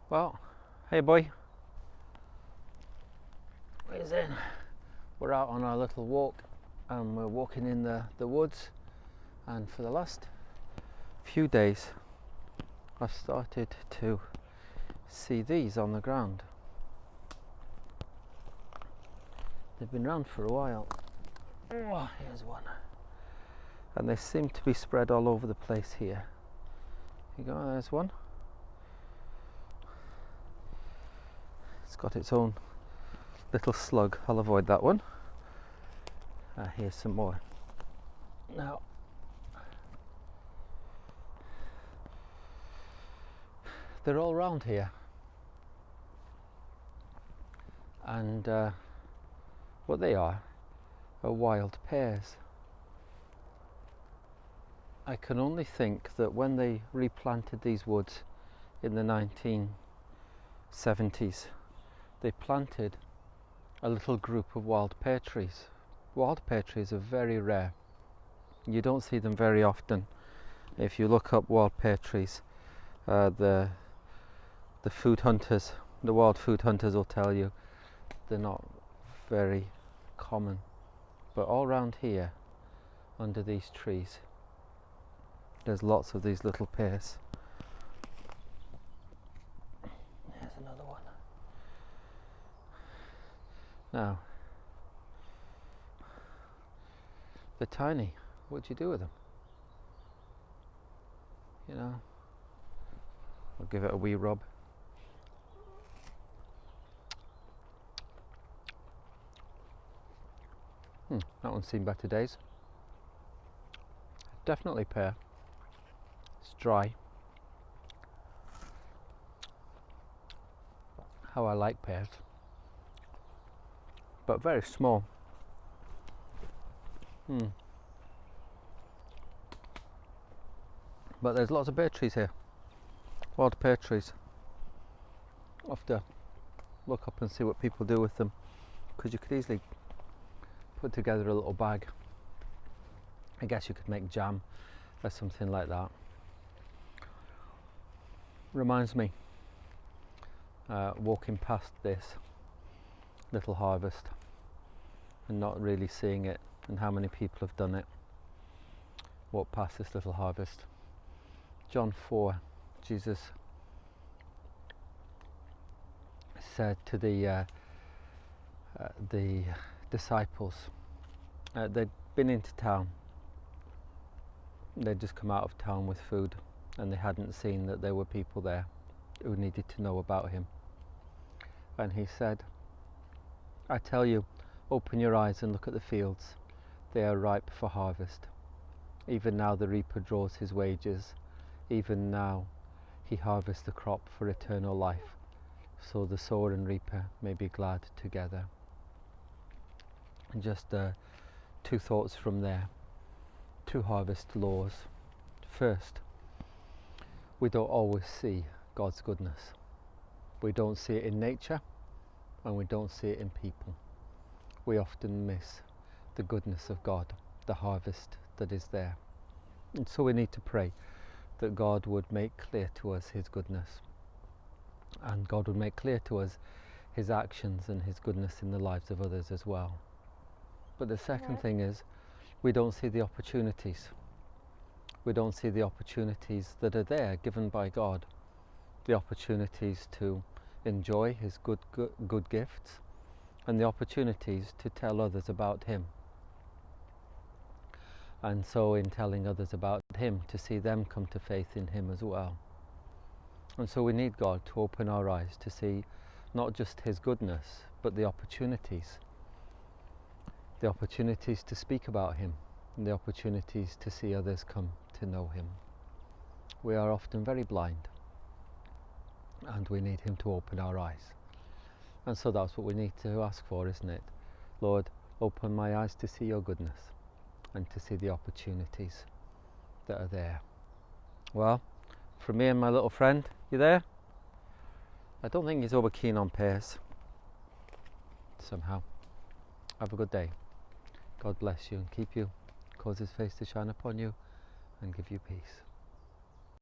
Well, hey boy, where's in? We're out on our little walk and we're walking in the woods, and for the last few days I've started to see these on the ground. They've been around for a while. Oh, here's one. And they seem to be spread all over the place here. Here you go, there's one. It's got its own little slug. I'll avoid that one. Here's some more. Now, they're all round here, and what they are wild pears. I can only think that when they replanted these woods in the 1970s, they planted a little group of wild pear trees. Wild pear trees are very rare. You don't see them very often. If you look up wild pear trees, the food hunters, the wild food hunters will tell you they're not very common. But all around here, under these trees, there's lots of these little pears. There's another one. Now, they're tiny. What do you do with them? You know, I'll give it a wee rub. That one's seen better days. Definitely pear. It's dry. How I like pears. But very small. But there's lots of pear trees here. Wild pear trees. I'll have to look up and see what people do with them, because you could easily put together a little bag. I guess you could make jam or something like that. Reminds me, walking past this little harvest and not really seeing it, and how many people have done it. Walk past this little harvest. John 4, Jesus said to the disciples, they'd been into town, they'd just come out of town with food, and they hadn't seen that there were people there who needed to know about him. And he said, I tell you, open your eyes and look at the fields, they are ripe for harvest. Even now the reaper draws his wages, even now he harvests the crop for eternal life, so the sower and reaper may be glad together. And just two thoughts from there, two harvest laws. First, we don't always see God's goodness. We don't see it in nature, and we don't see it in people. We often miss the goodness of God, the harvest that is there. And so we need to pray that God would make clear to us his goodness, and God would make clear to us his actions and his goodness in the lives of others as well. But the second thing is, we don't see the opportunities. We don't see the opportunities that are there given by God, the opportunities to enjoy his good gifts, and the opportunities to tell others about him. And so in telling others about him, to see them come to faith in him as well. And so we need God to open our eyes to see not just his goodness, but the opportunities to speak about him, and the opportunities to see others come to know him. We are often very blind, and we need him to open our eyes. And so that's what we need to ask for, isn't it? Lord, open my eyes to see your goodness, and to see the opportunities that are there. Well, from me and my little friend, you there? I don't think he's over keen on pears. Somehow. Have a good day. God bless you and keep you, cause his face to shine upon you and give you peace.